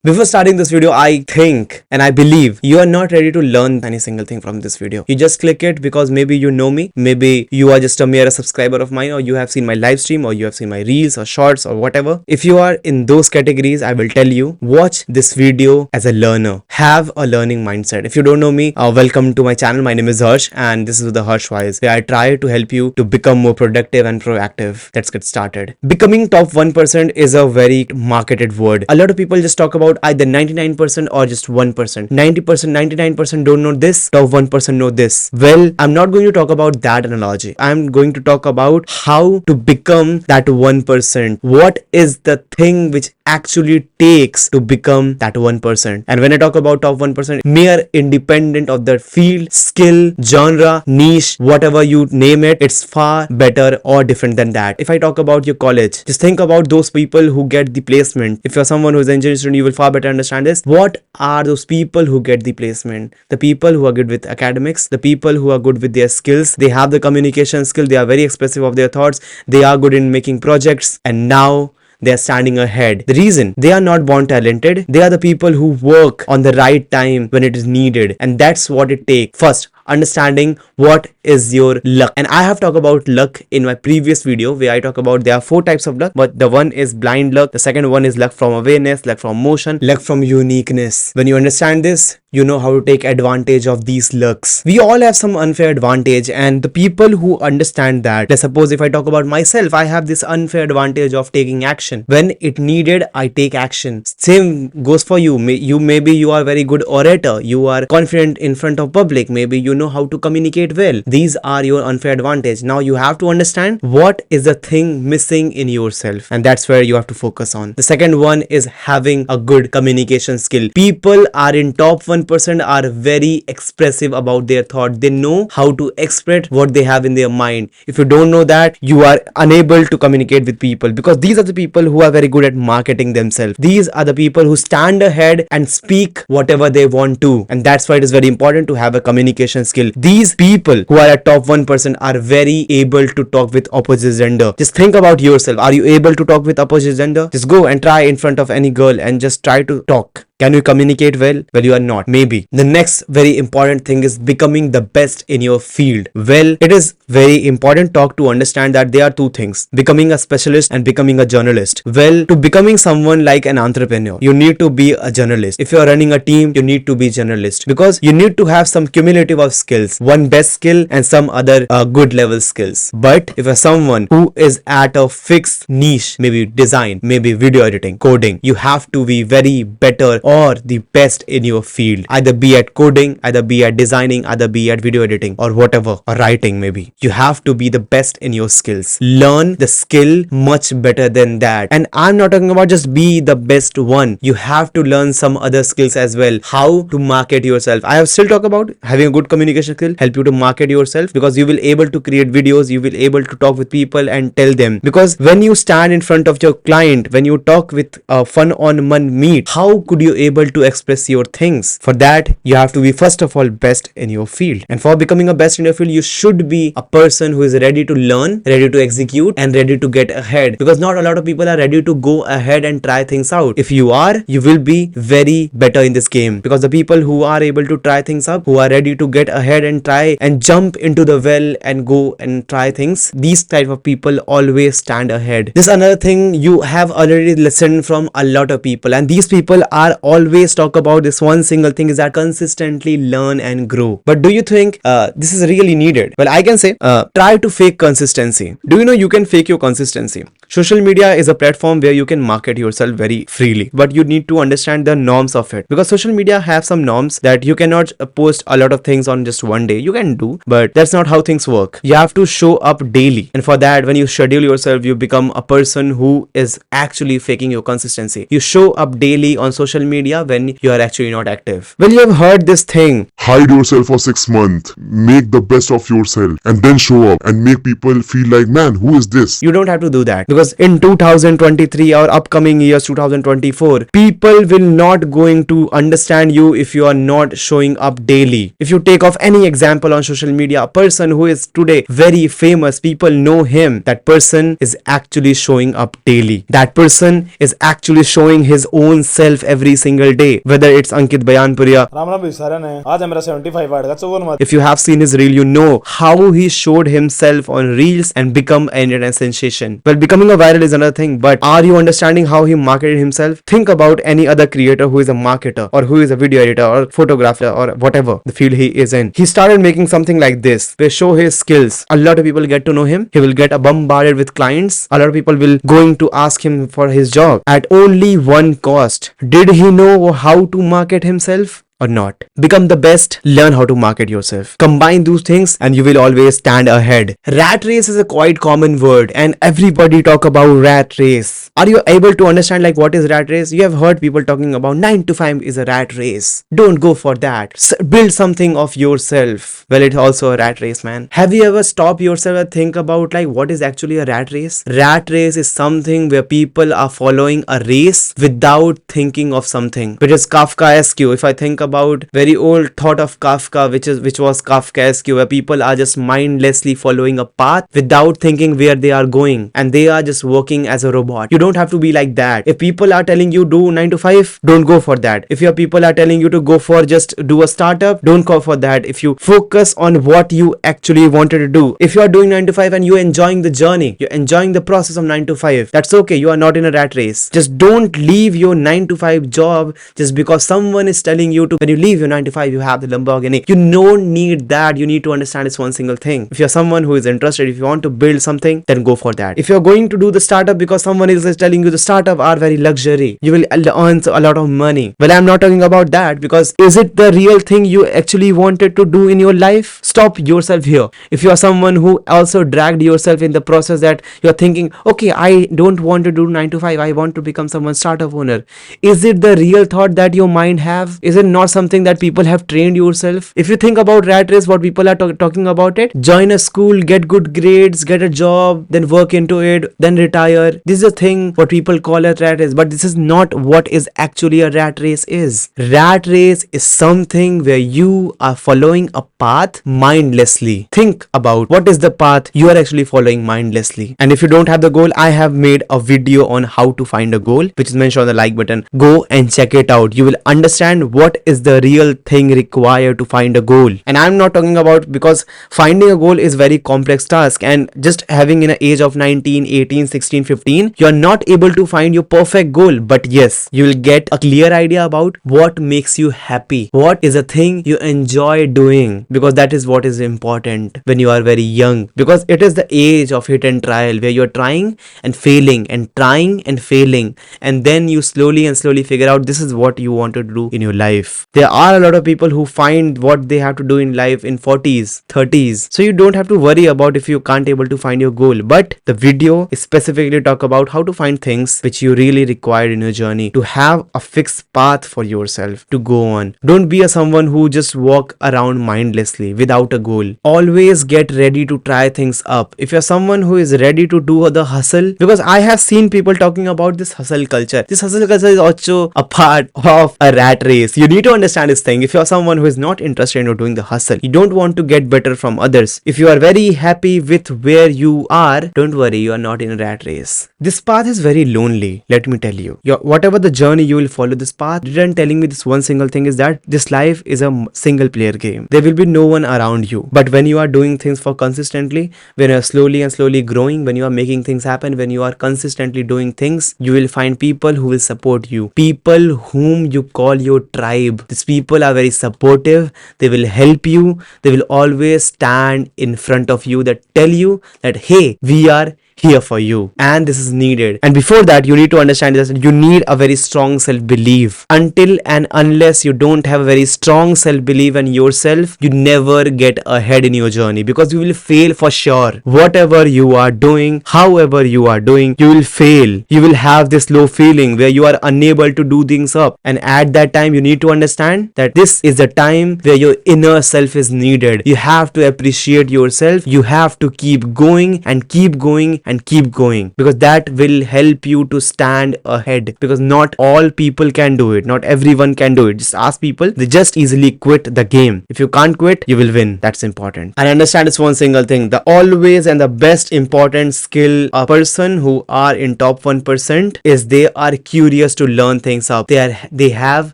Before starting this video, I think and I believe you are not ready to learn any single thing from this video. You just click it because maybe you know me, maybe you are just a mere subscriber of mine, or you have seen my live stream, or you have seen my reels or shorts or whatever. If you are in those categories, I will tell you, watch this video as a learner. Have a learning mindset. If you don't know me, welcome to my channel. My name is Harsh and this is TheHarshWise, where I try to help you to become more productive and proactive. Let's get started. Becoming top 1% is a very marketed word. A lot of people just talk about either 99% or just 1%. 90%, 99% don't know this, top 1% know this. Well, I'm not going to talk about that analogy. I'm going to talk about how to become that 1%. What is the thing which actually takes to become that 1%? And when I talk about top 1%, mere independent of the field, skill, genre, niche, whatever you name it, it's far better or different than that. If I talk about your college, just think about those people who get the placement. If you're someone who's an engineering student, you will far better understand this. What are those people who get the placement? The people who are good with academics, the people who are good with their skills, they have the communication skill, they are very expressive of their thoughts, they are good in making projects, and now they are standing ahead. The reason they are not born talented, they are the people who work on the right time when it is needed, and that's what it takes. First, understanding what is your luck. And I have talked about luck in my previous video where I talk about there are 4 types of luck, but the one is blind luck, the second one is luck from awareness, luck from motion, luck from uniqueness. When you understand this, you know how to take advantage of these lucks. We all have some unfair advantage, and the people who understand that, let's suppose if I talk about myself, I have this unfair advantage of taking action. When it needed, I take action. Same goes for you. Maybe you are very good orator, you are confident in front of public, maybe you know how to communicate well. These are your unfair advantage. Now you have to understand what is the thing missing in yourself, and that's where you have to focus on. The second one is having a good communication skill. People are in top 1% are very expressive about their thought. They know how to express what they have in their mind. If you don't know that, you are unable to communicate with people, because these are the people who are very good at marketing themselves. These are the people who stand ahead and speak whatever they want to, and that's why it is very important to have a communication skill. These people who are at top 1% are very able to talk with opposite gender. Just think about yourself. Are you able to talk with opposite gender? Just go and try in front of any girl and just try to talk. Can you communicate well? Well, you are not. Maybe. The next very important thing is becoming the best in your field. Well, it is very important talk to understand that there are 2 things: becoming a specialist and becoming a journalist. Well, to becoming someone like an entrepreneur, you need to be a journalist. If you are running a team, you need to be journalist, because you need to have some cumulative of skills, one best skill and some other good level skills. But if you're someone who is at a fixed niche, maybe design, maybe video editing, coding, you have to be very better or the best in your field. Either be at coding, either be at designing, either be at video editing or whatever, or writing maybe. You have to be the best in your skills. Learn the skill much better than that. And I'm not talking about just be the best one. You have to learn some other skills as well. How to market yourself. I have still talk about having a good communication skill help you to market yourself, because you will able to create videos, you will able to talk with people and tell them. Because when you stand in front of your client, when you talk with a fun-on-one meet, how could you able to express your things? For that, you have to be first of all best in your field. And for becoming a best in your field, you should be a person who is ready to learn, ready to execute, and ready to get ahead. Because not a lot of people are ready to go ahead and try things out. If you are, you will be very better in this game. Because the people who are able to try things up, who are ready to get ahead and try and jump into the well and go and try things, these type of people always stand ahead. This is another thing you have already listened from a lot of people, and these people are always talk about this one single thing, is that consistently learn and grow. But do you think this is really needed? Well, I can say try to fake consistency. Do you know you can fake your consistency? Social media is a platform where you can market yourself very freely, but you need to understand the norms of it, because social media have some norms that you cannot post a lot of things on just one day. You can do, but that's not how things work. You have to show up daily, and for that, when you schedule yourself, you become a person who is actually faking your consistency. You show up daily on social media when you are actually not active. Well, you have heard this thing, hide yourself for 6 months, make the best of yourself, and then show up and make people feel like, man, who is this? You don't have to do that, because because in 2023 or upcoming years 2024, people will not going to understand you if you are not showing up daily. If you take off any example on social media, a person who is today very famous, people know him, that person is actually showing up daily. That person is actually showing his own self every single day, whether it's Ankit Bayanpuria. आज है मेरा 75 आएगा 54 मत. If you have seen his reel, you know how he showed himself on reels and become an internet sensation. Well, becoming a viral is another thing, but are you understanding how he marketed himself? Think about any other creator who is a marketer or who is a video editor or photographer or whatever the field he is in. He started making something like this, where show his skills. A lot of people get to know him. He will get bombarded with clients. A lot of people will going to ask him for his job at only one cost. Did he know how to market himself or not? Become the best, learn how to market yourself. Combine those things and you will always stand ahead. Rat race is a quite common word and everybody talk about rat race. Are you able to understand like what is rat race? You have heard people talking about 9 to 5 is a rat race. Don't go for that. Build something of yourself. Well, it's also a rat race, man. Have you ever stopped yourself and think about like what is actually a rat race? Rat race is something where people are following a race without thinking of something, which is Kafkaesque. If I think about very old thought of Kafka, which was Kafkaesque, where people are just mindlessly following a path without thinking where they are going, and they are just working as a robot. You don't have to be like that. If people are telling you do 9 to 5, don't go for that. If your people are telling you to go for just do a startup, don't go for that. If you focus on what you actually wanted to do, if you are doing 9 to 5 and you're enjoying the journey, you're enjoying the process of 9 to 5, that's okay. You are not in a rat race. Just don't leave your 9 to 5 job just because someone is telling you to. When you leave your 9 to 5, you have the Lamborghini. You don't need that. You need to understand it's one single thing. If you're someone who is interested, if you want to build something, then go for that. If you're going to do the startup because someone is telling you the startup are very luxury, you will earn a lot of money. Well, I'm not talking about that, because is it the real thing you actually wanted to do in your life? Stop yourself here. If you are someone who also dragged yourself in the process that you're thinking, okay, I don't want to do 9 to 5, I want to become someone's startup owner. Is it the real thought that your mind have? Is it not something that people have trained yourself? If you think about rat race, what people are talking about it, join a school, get good grades, get a job, then work into it, then retire. This is a thing what people call a rat race, but this is not what is actually a rat race is. Rat race is something where you are following a path mindlessly. Think about what is the path you are actually following mindlessly. And if you don't have the goal, I have made a video on how to find a goal, which is mentioned on the like button. Go and check it out. You will understand what is the real thing required to find a goal. And I'm not talking about, because finding a goal is very complex task, and just having in an age of 19, 18, 16, 15, you're not able to find your perfect goal. But yes, you will get a clear idea about what makes you happy, what is a thing you enjoy doing, because that is what is important when you are very young, because it is the age of hit and trial where you're trying and failing and trying and failing, and then you slowly figure out this is what you want to do in your life. There are a lot of people who find what they have to do in life in 40s, 30s, so you don't have to worry about if you can't able to find your goal. But the video is specifically talk about how to find things which you really require in your journey to have a fixed path for yourself to go on. Don't be a someone who just walk around mindlessly without a goal. Always get ready to try things up. If you're someone who is ready to do the hustle, because I have seen people talking about this hustle culture. This hustle culture is also a part of a rat race. You need to understand this thing. If you're someone who is not interested in doing the hustle, you don't want to get better from others, if you are very happy with where you are, don't worry, you are not in a rat race. This path is very lonely, let me tell you. Whatever the journey you will follow this path, didn't telling me this one single thing is that this life is a single player game. There will be no one around you. But when you are doing things for consistently, when you are slowly growing, when you are making things happen, when you are consistently doing things, you will find people who will support you. People whom you call your tribe. These people are very supportive. They will help you. They will always stand in front of you, that tell you that, hey, we are here for you and this is needed. And before that, you need to understand that you need a very strong self-belief. Until and unless you don't have a very strong self-belief in yourself, you never get ahead in your journey, because you will fail for sure. Whatever you are doing, however you are doing, you will fail. You will have this low feeling where you are unable to do things up, and at that time you need to understand that this is the time where your inner self is needed. You have to appreciate yourself. You have to keep going and keep going and keep going, because that will help you to stand ahead, because not all people can do it, not everyone can do it. Just ask people, they just easily quit the game. If you can't quit, you will win. That's important. And understand it's one single thing, the always and the best important skill a person who are in top 1% is they are curious to learn things up. They have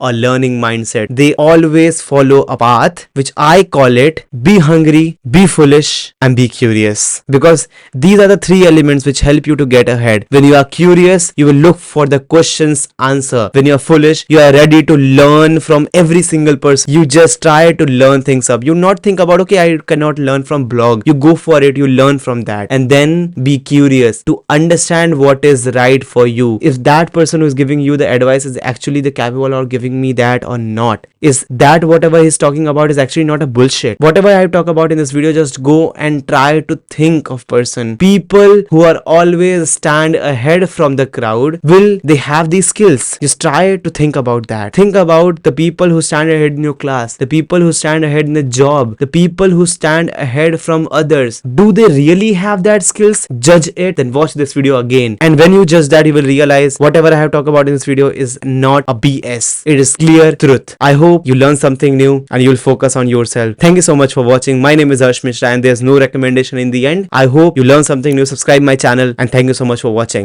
a learning mindset. They always follow a path, which I call it be hungry, be foolish, and be curious, because these are the three elements which help you to get ahead. When you are curious, you will look for the question's answer. When you are foolish, you are ready to learn from every single person. You just try to learn things up. You not think about, okay, I cannot learn from blog. You go for it, you learn from that, and then be curious to understand what is right for you. If that person who is giving you the advice is actually the capable or giving me that or not, is that whatever he's talking about is actually not a bullshit. Whatever I talk about in this video, just go and try to think of person. People who are always stand ahead from the crowd, will they have these skills? Just try to think about that. Think about the people who stand ahead in your class, the people who stand ahead in the job, the people who stand ahead from others. Do they really have that skills? Judge it, then watch this video again. And when you judge that, you will realize whatever I have talked about in this video is not a BS. It is clear truth. I hope you learn something new and you'll focus on yourself. Thank you so much for watching. My name is Harsh Mishra and there's no recommendation in the end. I hope you learn something new. Subscribe my channel and thank you so much for watching.